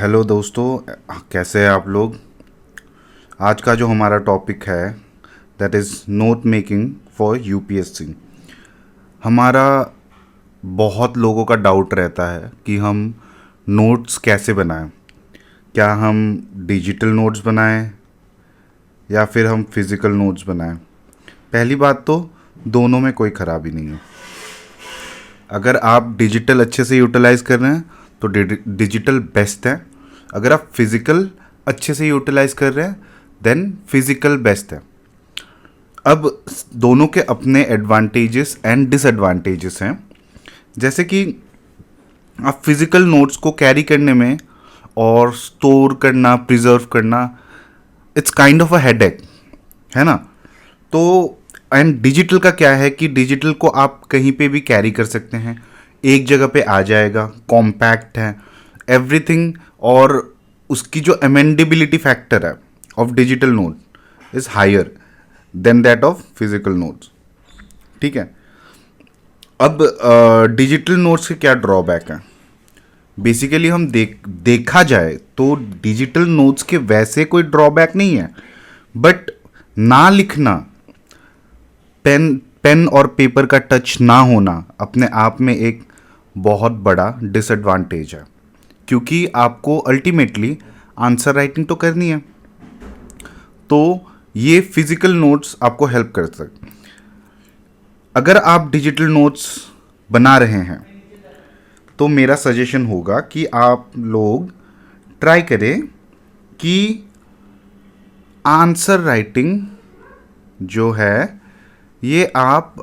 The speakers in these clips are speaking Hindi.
हेलो दोस्तों, कैसे हैं आप लोग। आज का जो हमारा टॉपिक है that is note making for UPSC. हमारा बहुत लोगों का डाउट रहता है कि हम नोट्स कैसे बनाएं। क्या हम डिजिटल नोट्स बनाएं या फिर हम फिज़िकल नोट्स बनाएं। पहली बात तो दोनों में कोई ख़राबी नहीं है। अगर आप डिजिटल अच्छे से यूटिलाइज़ कर रहे हैं तो डिजिटल बेस्ट है। अगर आप फिज़िकल अच्छे से यूटिलाइज़ कर रहे हैं देन फिज़िकल बेस्ट है। अब दोनों के अपने एडवांटेजेस एंड डिसएडवांटेजेस हैं। जैसे कि आप फिज़िकल नोट्स को कैरी करने में और स्टोर करना, प्रिजर्व करना, it's kind of a headache, है ना। तो एंड डिजिटल का क्या है कि डिजिटल को आप कहीं पे भी कैरी कर सकते हैं, एक जगह पे आ जाएगा, कॉम्पैक्ट है एवरीथिंग। और उसकी जो अमेंडेबिलिटी फैक्टर है of digital note is higher than that of physical notes. ठीक है। अब डिजिटल नोट्स के क्या ड्रॉबैक हैं। बेसिकली हम देखा जाए तो डिजिटल नोट्स के वैसे कोई ड्रॉबैक नहीं है, बट ना लिखना, पेन पेन और पेपर का टच ना होना अपने आप में एक बहुत बड़ा डिसएडवांटेज है, क्योंकि आपको अल्टीमेटली आंसर राइटिंग तो करनी है। तो ये फिजिकल नोट्स आपको हेल्प कर सकते। अगर आप डिजिटल नोट्स बना रहे हैं तो मेरा सजेशन होगा कि आप लोग ट्राई करें कि आंसर राइटिंग जो है ये आप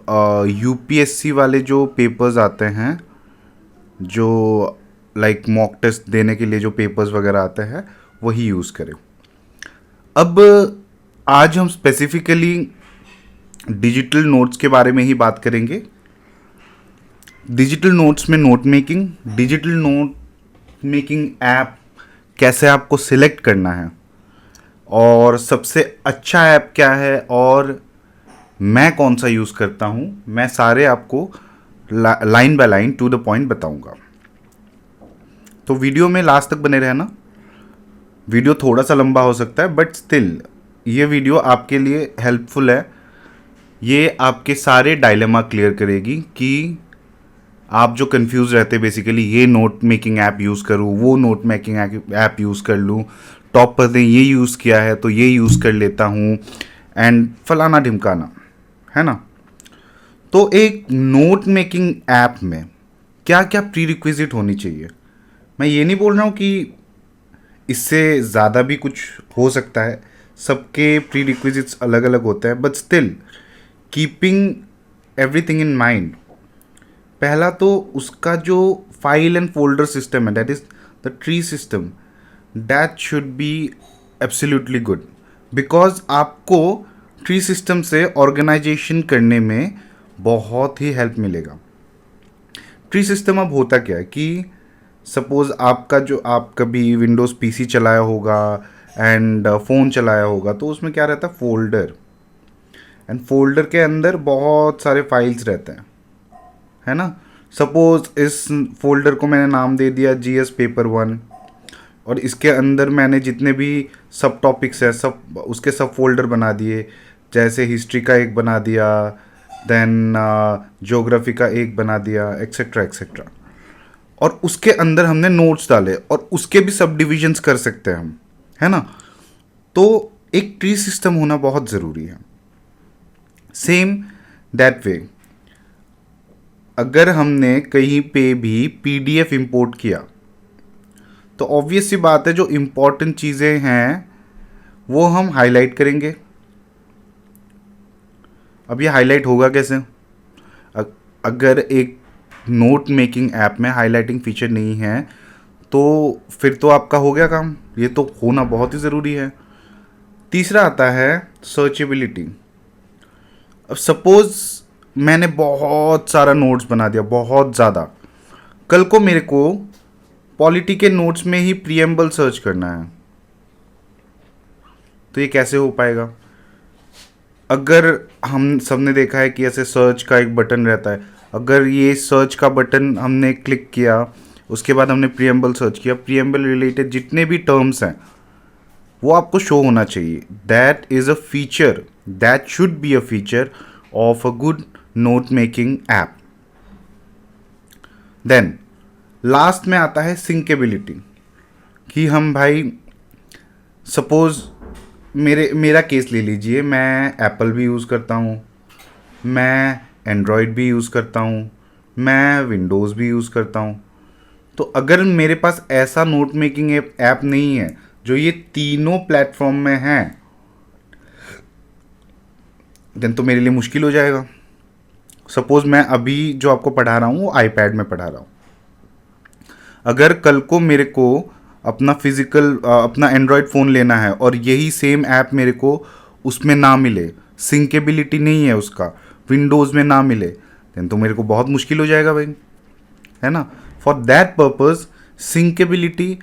यूपीएससी वाले जो पेपर्स आते हैं, जो लाइक मॉक टेस्ट देने के लिए जो पेपर्स वगैरह आते हैं, वही यूज़ करें। अब आज हम स्पेसिफिकली डिजिटल नोट्स के बारे में ही बात करेंगे। डिजिटल नोट्स में note making, digital note making app कैसे आपको सिलेक्ट करना है, और सबसे अच्छा ऐप क्या है, और मैं कौन सा यूज़ करता हूँ, मैं सारे आपको line by line to the point बताऊंगा। तो वीडियो में लास्ट तक बने रहना। वीडियो थोड़ा सा लंबा हो सकता है बट स्टिल ये वीडियो आपके लिए हेल्पफुल है। ये आपके सारे डायलेमा क्लियर करेगी कि आप जो कंफ्यूज रहते हैं बेसिकली, ये नोट मेकिंग ऐप यूज़ करूँ, वो नोट मेकिंग ऐप यूज़ कर लूँ, टॉप पर ने ये यूज़ किया है तो ये यूज़ कर लेता हूँ, एंड फलाना ढिमकाना, है ना। तो एक नोट मेकिंग ऐप में क्या क्या प्री रिक्विजिट होनी चाहिए। मैं ये नहीं बोल रहा हूँ कि इससे ज़्यादा भी कुछ हो सकता है, सबके प्री रिक्विजिट्स अलग अलग होते हैं, but still keeping everything in mind. पहला तो उसका जो फाइल एंड फोल्डर सिस्टम है, that is the tree system, that should be absolutely good, because आपको ट्री सिस्टम से ऑर्गेनाइजेशन करने में बहुत ही हेल्प मिलेगा। ट्री सिस्टम अब होता क्या है कि सपोज़ आपका जो आप कभी विंडोज़ पीसी चलाया होगा एंड फ़ोन चलाया होगा, तो उसमें क्या रहता है, फोल्डर, एंड फोल्डर के अंदर बहुत सारे फाइल्स रहते हैं, है ना। सपोज़ इस फोल्डर को मैंने नाम दे दिया जीएस पेपर 1, और इसके अंदर मैंने जितने भी सब टॉपिक्स हैं सब उसके सब फोल्डर बना दिए। जैसे हिस्ट्री का एक बना दिया, देन ज्योग्राफी का एक बना दिया, एक्सेट्रा एक्सेट्रा। और उसके अंदर हमने नोट्स डाले, और उसके भी सब डिविजन्स कर सकते हैं हम, है ना। तो एक ट्री सिस्टम होना बहुत ज़रूरी है। सेम दैट वे, अगर हमने कहीं पे भी पीडीएफ इंपोर्ट किया तो ऑब्वियस सी बात है जो इम्पोर्टेंट चीज़ें हैं वो हम हाईलाइट करेंगे। अब ये हाईलाइट होगा कैसे। अगर एक नोट मेकिंग ऐप में हाईलाइटिंग फीचर नहीं है तो फिर तो आपका हो गया काम, ये तो होना बहुत ही ज़रूरी है। तीसरा आता है सर्चेबिलिटी। अब सपोज़ मैंने बहुत सारा नोट्स बना दिया, बहुत ज़्यादा, कल को मेरे को पॉलिटी के नोट्स में ही प्रीएम्बल सर्च करना है, तो ये कैसे हो पाएगा। अगर हम सबने देखा है कि ऐसे सर्च का एक बटन रहता है, अगर ये सर्च का बटन हमने क्लिक किया उसके बाद हमने प्रीएम्बल सर्च किया, प्रीएम्बल रिलेटेड जितने भी टर्म्स हैं वो आपको शो होना चाहिए. That is a feature, that should be a feature of a good note making app. Then last में आता है सिंकेबिलिटी, कि हम भाई सपोज मेरा केस ले लीजिए, मैं एप्पल भी यूज़ करता हूँ, मैं एंड्रॉयड भी यूज़ करता हूँ, मैं विंडोज़ भी यूज़ करता हूँ. तो अगर मेरे पास ऐसा नोट मेकिंग ऐप नहीं है जो ये तीनों प्लेटफॉर्म में है, देन तो मेरे लिए मुश्किल हो जाएगा. सपोज मैं अभी जो आपको पढ़ा रहा हूँ वो आईपैड में पढ़ा रहा हूँ. अगर कल को मेरे को अपना अपना एंड्रॉयड फ़ोन लेना है और यही सेम ऐप मेरे को उसमें ना मिले, सिंकेबिलिटी नहीं है उसका, विंडोज़ में ना मिले, देन तो मेरे को बहुत मुश्किल हो जाएगा भाई, है ना. For that purpose sinkability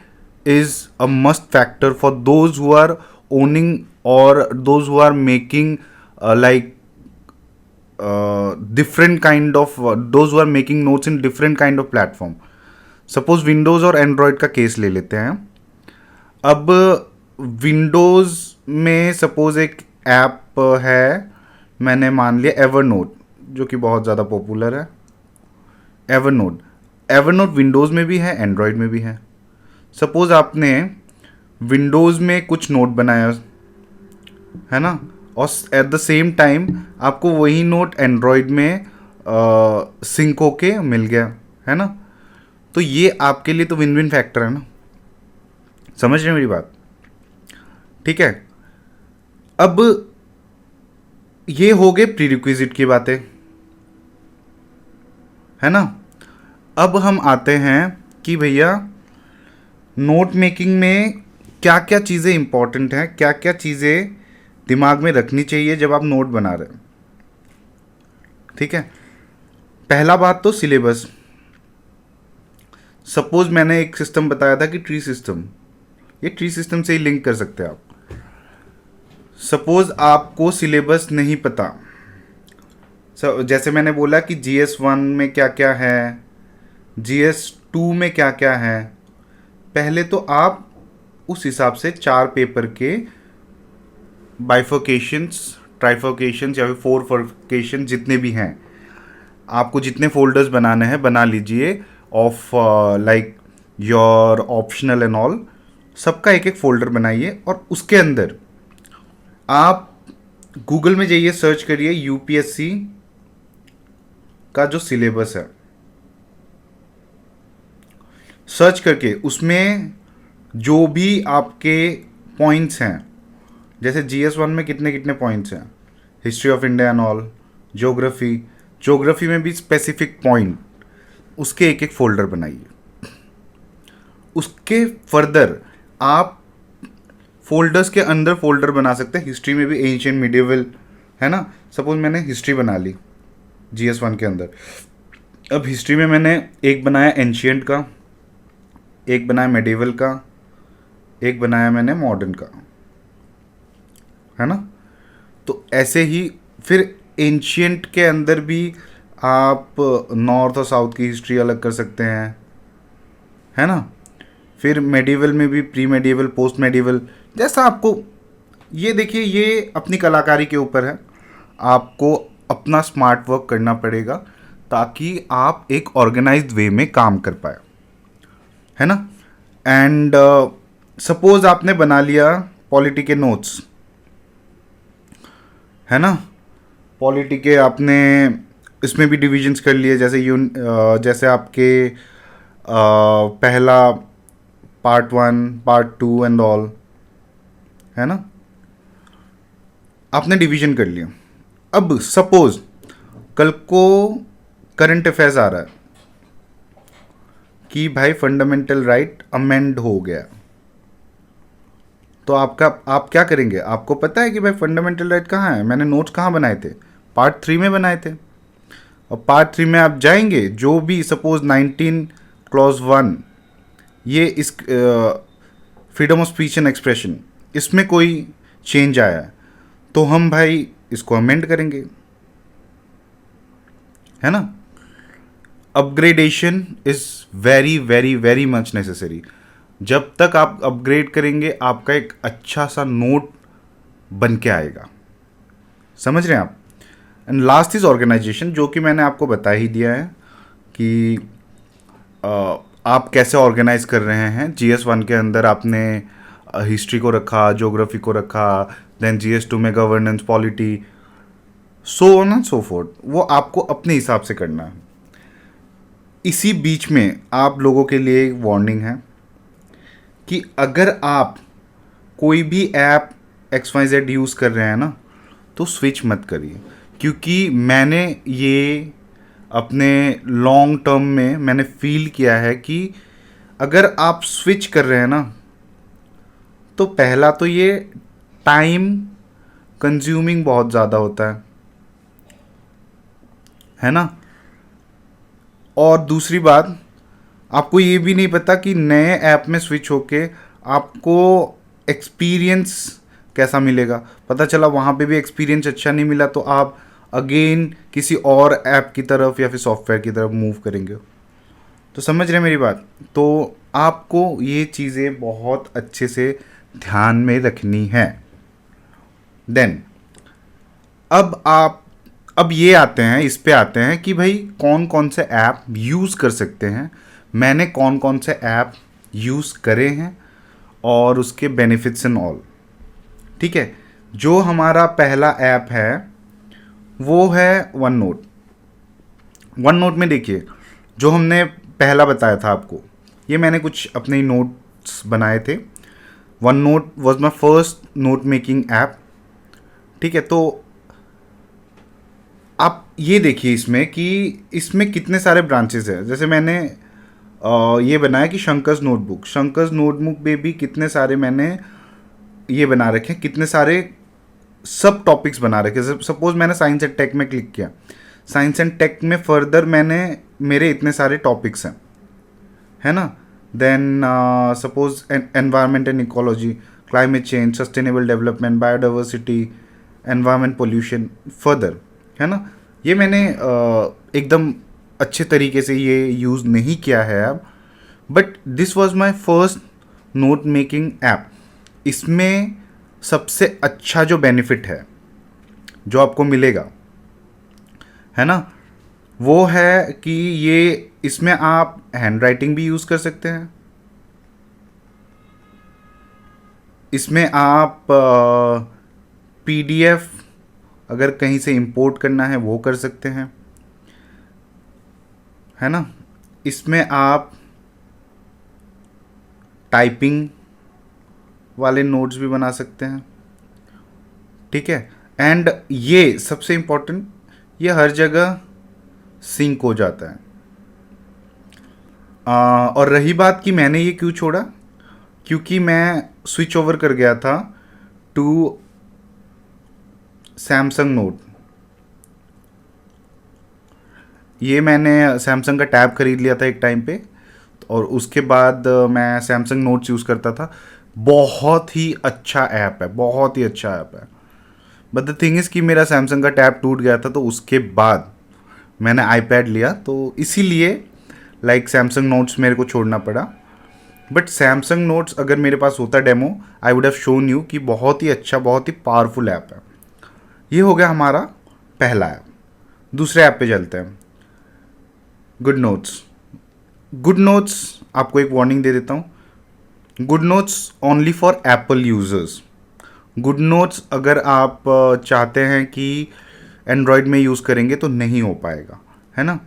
is a must factor for those who are owning और those who are making like different kind of those who are making notes in different kind of platform. Suppose Windows और एंड्रॉयड का केस ले लेते हैं. अब विंडोज़ में सपोज एक ऐप है, मैंने मान लिया एवरनोट, जो कि बहुत ज़्यादा पॉपुलर है. एवरनोट विंडोज़ में भी है, एंड्रॉयड में भी है. सपोज आपने विंडोज़ में कुछ नोट बनाया है ना, और एट द सेम टाइम आपको वही नोट एंड्रॉयड में सिंक होके मिल गया, है ना. तो ये आपके लिए तो विन विन फैक्टर है ना. समझ रहे हैं मेरी बात? ठीक है. अब ये हो गए प्रीरिक्विजिट की बातें, है ना. अब हम आते हैं कि भैया नोट मेकिंग में क्या क्या चीज़ें इंपॉर्टेंट हैं, क्या क्या चीज़ें दिमाग में रखनी चाहिए जब आप नोट बना रहे हैं. ठीक है. पहला बात तो सिलेबस. सपोज मैंने एक सिस्टम बताया था कि ट्री सिस्टम, ये ट्री सिस्टम से ही लिंक कर सकते हैं आप. सपोज आपको सिलेबस नहीं पता, जैसे मैंने बोला कि GS1 में क्या क्या है, GS2 में क्या क्या है, पहले तो आप उस हिसाब से 4 पेपर के बाइफर्केशंस, ट्राइफर्केशंस या फिर फोरफर्केशन जितने भी हैं, आपको जितने फोल्डर्स बनाने हैं बना लीजिए, of like your optional and all, सबका एक एक फोल्डर बनाइए. और उसके अंदर आप गूगल में जाइए, सर्च करिए यूपीएससी का जो सिलेबस है, सर्च करके उसमें जो भी आपके पॉइंट्स हैं, जैसे GS1 में कितने कितने पॉइंट्स हैं, history of India and all, geography में भी स्पेसिफिक पॉइंट, उसके एक एक फोल्डर बनाइए. उसके फर्दर आप फोल्डर्स के अंदर फोल्डर बना सकते हैं. हिस्ट्री में भी एंशिएंट, मिडिवल, है ना. सपोज मैंने हिस्ट्री बना ली GS1 के अंदर. अब हिस्ट्री में मैंने एक बनाया एंशिएंट का, एक बनाया मिडिवल का, एक बनाया मैंने मॉडर्न का, है ना. तो ऐसे ही फिर एंशिएंट के अंदर भी आप नॉर्थ और साउथ की हिस्ट्री अलग कर सकते हैं, है ना. फिर मेडिवल में भी प्री मेडिवल, पोस्ट मेडिवल, जैसा आपको. ये देखिए, ये अपनी कलाकारी के ऊपर है. आपको अपना स्मार्ट वर्क करना पड़ेगा ताकि आप एक ऑर्गेनाइज्ड वे में काम कर पाए, है ना. एंड सपोज आपने बना लिया पॉलिटी के नोट्स, है ना. पॉलिटी के आपने इसमें भी डिविजन्स कर लिए, जैसे आपके पहला पार्ट 1, पार्ट 2 एंड ऑल, है ना. आपने डिवीजन कर लिया. अब सपोज कल को करंट अफेयर्स आ रहा है कि भाई फंडामेंटल राइट अमेंड हो गया, तो आप क्या करेंगे. आपको पता है कि भाई फंडामेंटल राइट कहाँ है, मैंने नोट्स कहाँ बनाए थे, पार्ट 3 में बनाए थे. और पार्ट 3 में आप जाएंगे, जो भी सपोज 19 क्लॉज 1, ये इस freedom of speech and expression, इसमें कोई चेंज आया है तो हम भाई इसको अमेंड करेंगे, है ना. Upgradation is very very very much necessary. जब तक आप अपग्रेड करेंगे आपका एक अच्छा सा नोट बन के आएगा। समझ रहे हैं आप। एंड लास्ट इज ऑर्गेनाइजेशन, जो कि मैंने आपको बता ही दिया है कि आप कैसे ऑर्गेनाइज कर रहे हैं। GS1 के अंदर आपने हिस्ट्री को रखा, ज्योग्राफी को रखा, देन GS2 में governance, polity, so on and so fourth. वो आपको अपने हिसाब से करना है। इसी बीच में आप लोगों के लिए एक वार्निंग है कि अगर आप कोई भी ऐप XYZ यूज़ कर रहे हैं ना, तो स्विच मत करिए। क्योंकि मैंने ये अपने लॉन्ग टर्म में मैंने फील किया है कि अगर आप स्विच कर रहे हैं ना, तो पहला तो ये टाइम कंज्यूमिंग बहुत ज़्यादा होता है ना। और दूसरी बात, आपको ये भी नहीं पता कि नए ऐप में स्विच होके आपको एक्सपीरियंस कैसा मिलेगा। पता चला वहाँ पे भी एक्सपीरियंस अच्छा नहीं मिला तो आप अगेन किसी और ऐप की तरफ या फिर सॉफ्टवेयर की तरफ मूव करेंगे। तो समझ रहे हैं मेरी बात। तो आपको ये चीज़ें बहुत अच्छे से ध्यान में रखनी है। देन अब ये आते हैं, इस पे आते हैं कि भाई कौन कौन से ऐप यूज़ कर सकते हैं। मैंने कौन कौन से ऐप यूज़ करे हैं और उसके बेनिफिट्स एंड ऑल। ठीक है। जो हमारा पहला ऐप है वो है वन नोट। वन नोट में देखिए, जो हमने पहला बताया था आपको, ये मैंने कुछ अपने नोट्स बनाए थे। One note was my first note making app. ठीक है। तो आप ये देखिए इसमें कि इसमें कितने सारे ब्रांचेस हैं। जैसे मैंने ये बनाया कि शंकर्स नोटबुक में भी कितने सारे मैंने ये बना रखे हैं, कितने सारे सब टॉपिक्स बना रखे हैं। सपोज मैंने साइंस एंड टेक में क्लिक किया, साइंस एंड टेक में फर्दर मैंने मेरे इतने सारे टॉपिक्स हैं, है ना। Then suppose environment and ecology, climate change, sustainable development, biodiversity, environment, pollution, further, है ना। ये मैंने एकदम अच्छे तरीके से ये यूज़ नहीं किया है अब, but this was my first note making app. इसमें सबसे अच्छा जो बेनिफिट है जो आपको मिलेगा, है ना, वो है कि ये इसमें आप हैंड राइटिंग भी यूज़ कर सकते हैं। इसमें आप PDF अगर कहीं से इंपोर्ट करना है वो कर सकते हैं, है ना। इसमें आप टाइपिंग वाले नोट्स भी बना सकते हैं। ठीक है। एंड ये सबसे इम्पोर्टेंट, ये हर जगह सिंक हो जाता है। और रही बात कि मैंने ये क्यों छोड़ा, क्योंकि मैं स्विच ओवर कर गया था टू सैमसंग नोट। ये मैंने सैमसंग का टैब खरीद लिया था एक टाइम पे, और उसके बाद मैं सैमसंग नोट्स यूज़ करता था। बहुत ही अच्छा ऐप है, बहुत ही अच्छा ऐप है। बट द थिंग इज़ कि मेरा सैमसंग का टैब टूट गया था, तो उसके बाद मैंने आईपैड लिया, तो इसीलिए लाइक सैमसंग नोट्स मेरे को छोड़ना पड़ा। बट सैमसंग नोट्स अगर मेरे पास होता demo, I would have shown you कि बहुत ही अच्छा, बहुत ही पावरफुल ऐप है। ये हो गया हमारा पहला ऐप। दूसरे ऐप पे चलते हैं, गुड नोट्स। गुड नोट्स, आपको एक वार्निंग दे देता हूँ, good notes only for Apple users. Good notes अगर आप चाहते हैं कि एंड्रॉयड में यूज़ करेंगे तो नहीं हो पाएगा, है ना।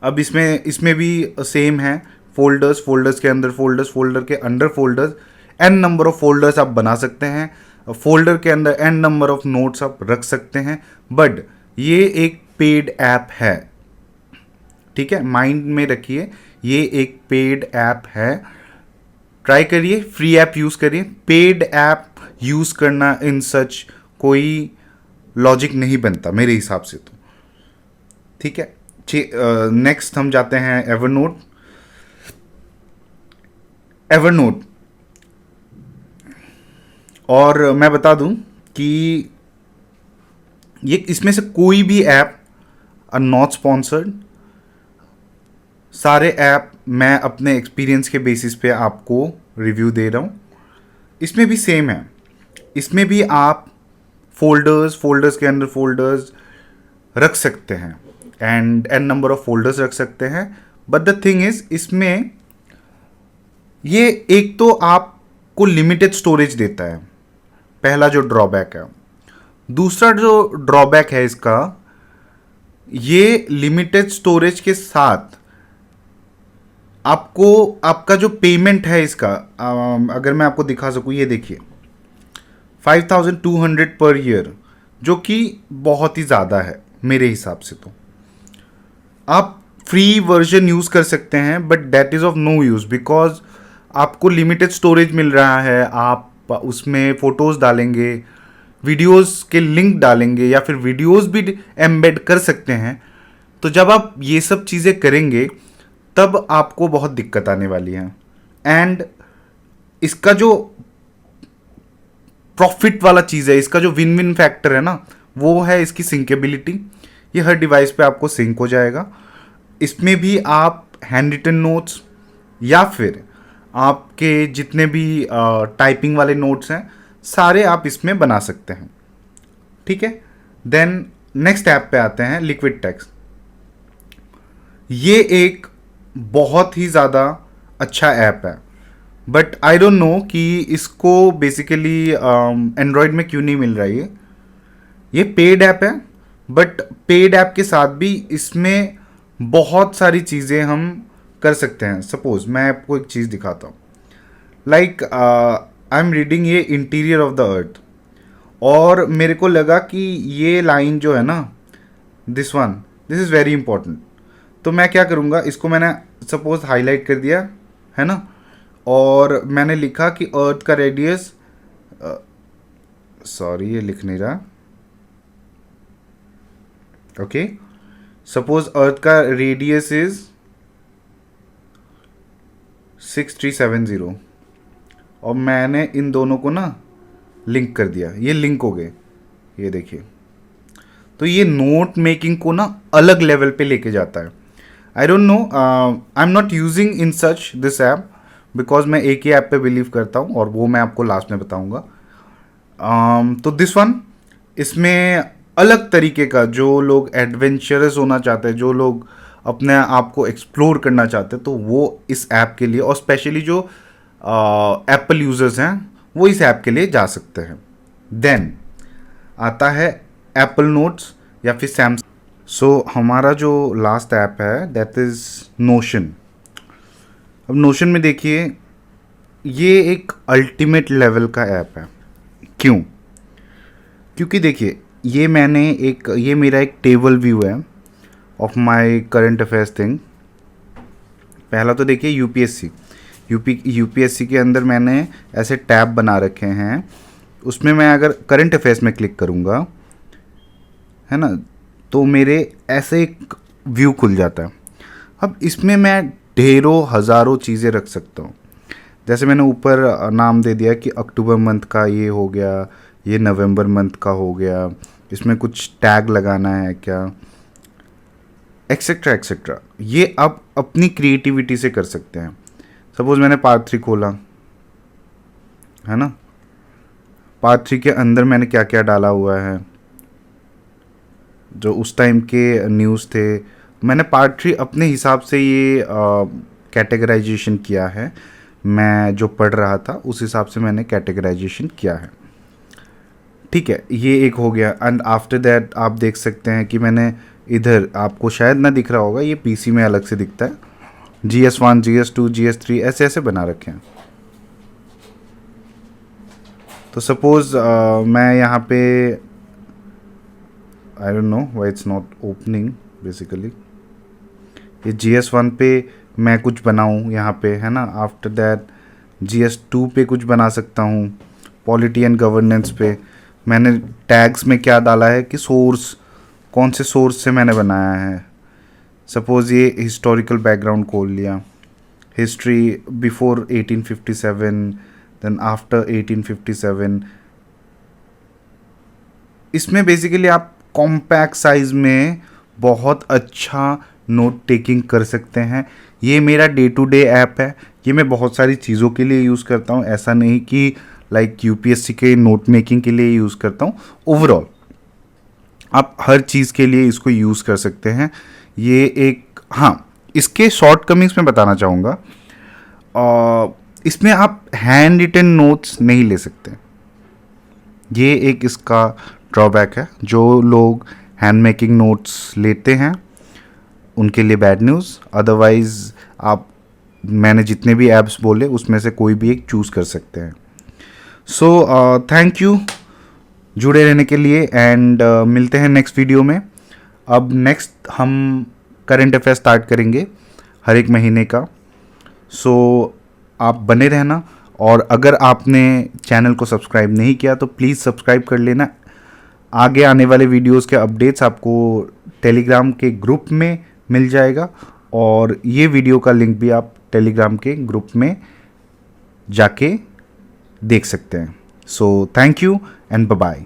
अब इसमें भी सेम है, फोल्डर्स के अंदर फोल्डर्स, फोल्डर के under folders, N number of folders आप बना सकते हैं, फोल्डर के अंदर एन नंबर ऑफ नोट्स आप रख सकते हैं। बट ये एक पेड ऐप है, ठीक है, माइंड में रखिए, ये एक पेड ऐप है। ट्राई करिए, फ्री ऐप यूज़ करिए। पेड ऐप यूज़ करना इन सच कोई लॉजिक नहीं बनता मेरे हिसाब से तो, ठीक है। नेक्स्ट हम जाते हैं एवरनोट। एवरनोट, और मैं बता दूं कि ये इसमें से कोई भी ऐप आर नॉट स्पॉन्सर्ड, सारे ऐप मैं अपने एक्सपीरियंस के बेसिस पे आपको रिव्यू दे रहा हूँ। इसमें भी सेम है, इसमें भी आप फोल्डर्स के अंदर फोल्डर्स रख सकते हैं and N number of folders रख सकते हैं। बट द थिंग इज, इसमें ये एक तो आपको लिमिटेड स्टोरेज देता है, पहला जो ड्रॉबैक है। दूसरा जो ड्रॉबैक है इसका, ये लिमिटेड स्टोरेज के साथ आपको आपका जो पेमेंट है इसका, अगर मैं आपको दिखा सकूँ, ये देखिए 5200 पर ईयर, जो कि बहुत ही ज़्यादा है मेरे हिसाब से। तो आप फ्री वर्जन यूज़ कर सकते हैं, but that is of no use because आपको लिमिटेड स्टोरेज मिल रहा है। आप उसमें फ़ोटोज़ डालेंगे, वीडियोस के लिंक डालेंगे, या फिर वीडियोस भी एम्बेड कर सकते हैं। तो जब आप ये सब चीज़ें करेंगे तब आपको बहुत दिक्कत आने वाली है। एंड इसका जो प्रॉफिट वाला चीज़ है, इसका जो विन विन फैक्टर है ना, वो है इसकी सिंकेबिलिटी। ये हर डिवाइस पे आपको सिंक हो जाएगा। इसमें भी आप हैंड रिटन नोट्स या फिर आपके जितने भी टाइपिंग वाले नोट्स हैं, सारे आप इसमें बना सकते हैं। ठीक है, देन नेक्स्ट ऐप पे आते हैं, लिक्विड टेक्स्ट। ये एक बहुत ही ज़्यादा अच्छा ऐप है, बट आई डोंट नो कि इसको बेसिकली एंड्रॉयड में क्यों नहीं मिल रहा है। ये पेड ऐप है, बट पेड ऐप के साथ भी इसमें बहुत सारी चीज़ें हम कर सकते हैं। सपोज मैं आपको एक चीज़ दिखाता हूँ, लाइक आई एम रीडिंग ये इंटीरियर ऑफ द अर्थ, और मेरे को लगा कि ये लाइन जो है ना, दिस इज़ वेरी इंपॉर्टेंट। तो मैं क्या करूँगा, इसको मैंने सपोज हाईलाइट कर दिया है ना, और मैंने लिखा कि अर्थ का रेडियस, सॉरी ये लिख नहीं रहा, ओके, सपोज अर्थ का रेडियस इज 6370, और मैंने इन दोनों को ना लिंक कर दिया, ये लिंक हो गए, ये देखिए। तो ये नोट मेकिंग को ना अलग लेवल पे लेके जाता है। I don't know, I am not using in such this app because मैं एक ही ऐप पे बिलीव करता हूँ, और वो मैं आपको लास्ट में बताऊँगा। तो दिस वन, इसमें अलग तरीके का, जो लोग एडवेंचरस होना चाहते हैं, जो लोग अपने आप को एक्सप्लोर करना चाहते हैं, तो वो इस ऐप के लिए, और स्पेशली जो एप्पल यूज़र्स हैं, वो इस ऐप के लिए जा सकते हैं। देन आता है एप्पल नोट्स या फिर सैमसंग। सो हमारा जो लास्ट ऐप है दैट इज़ नोशन। अब नोशन में देखिए, ये एक अल्टीमेट लेवल का ऐप है। क्यों? क्योंकि देखिए, ये मेरा एक टेबल व्यू है of my current affairs thing. पहला तो देखिए यूपीएससी के अंदर मैंने ऐसे टैब बना रखे हैं, उसमें मैं अगर करंट अफेयर्स में क्लिक करूँगा, है ना, तो मेरे ऐसे एक व्यू खुल जाता है। अब इसमें मैं ढेरों हज़ारों चीज़ें रख सकता हूँ। जैसे मैंने ऊपर नाम दे दिया कि अक्टूबर मंथ का ये हो गया, ये नवंबर मंथ का हो गया, इसमें कुछ टैग लगाना है क्या, एक्सेट्रा एक्सेट्रा। ये आप अपनी क्रिएटिविटी से कर सकते हैं। सपोज मैंने पार्ट 3 खोला, है ना, पार्ट 3 के अंदर मैंने क्या क्या डाला हुआ है, जो उस टाइम के न्यूज़ थे, मैंने पार्ट 3 अपने हिसाब से ये कैटेगराइजेशन किया है। मैं जो पढ़ रहा था उस हिसाब से मैंने कैटेगराइजेशन किया है। ठीक है, ये एक हो गया। एंड आफ्टर दैट आप देख सकते हैं कि मैंने इधर, आपको शायद ना दिख रहा होगा, ये पीसी में अलग से दिखता है, GS1 GS2 GS3 ऐसे ऐसे बना रखे हैं। तो सपोज मैं यहाँ पे, I don't know why it's not opening basically, ये GS1 पे मैं कुछ बनाऊँ यहाँ पे, है ना। आफ्टर दैट GS2 पे कुछ बना सकता हूँ, पॉलिटी एंड गवर्नेंस पे मैंने टैग्स में क्या डाला है कि सोर्स, कौन से सोर्स से मैंने बनाया है। सपोज़ ये हिस्टोरिकल बैकग्राउंड खोल लिया, हिस्ट्री बिफोर 1857, देन आफ्टर 1857। इसमें बेसिकली आप कॉम्पैक्ट साइज में बहुत अच्छा नोट टेकिंग कर सकते हैं। ये मेरा डे टू डे ऐप है, ये मैं बहुत सारी चीज़ों के लिए यूज़ करता हूँ, ऐसा नहीं कि लाइक यूपीएससी के नोट मेकिंग के लिए यूज़ करता हूँ। ओवरऑल आप हर चीज़ के लिए इसको यूज़ कर सकते हैं। ये एक, हाँ, इसके शॉर्टकमिंग्स में बताना चाहूँगा। इसमें आप हैंड रिटन नोट्स नहीं ले सकते, ये एक इसका ड्रॉबैक है। जो लोग हैंड मेकिंग नोट्स लेते हैं उनके लिए बैड न्यूज़। अदरवाइज़ आप, मैंने जितने भी ऐप्स बोले उसमें से कोई भी एक चूज़ कर सकते हैं। सो थैंक यू जुड़े रहने के लिए, एंड मिलते हैं नेक्स्ट वीडियो में। अब नेक्स्ट हम करंट अफेयर स्टार्ट करेंगे हर एक महीने का। सो आप बने रहना, और अगर आपने चैनल को सब्सक्राइब नहीं किया तो प्लीज़ सब्सक्राइब कर लेना। आगे आने वाले वीडियोस के अपडेट्स आपको टेलीग्राम के ग्रुप में मिल जाएगा, और ये वीडियो का लिंक भी आप टेलीग्राम के ग्रुप में जाके देख सकते हैं। So thank you and bye bye.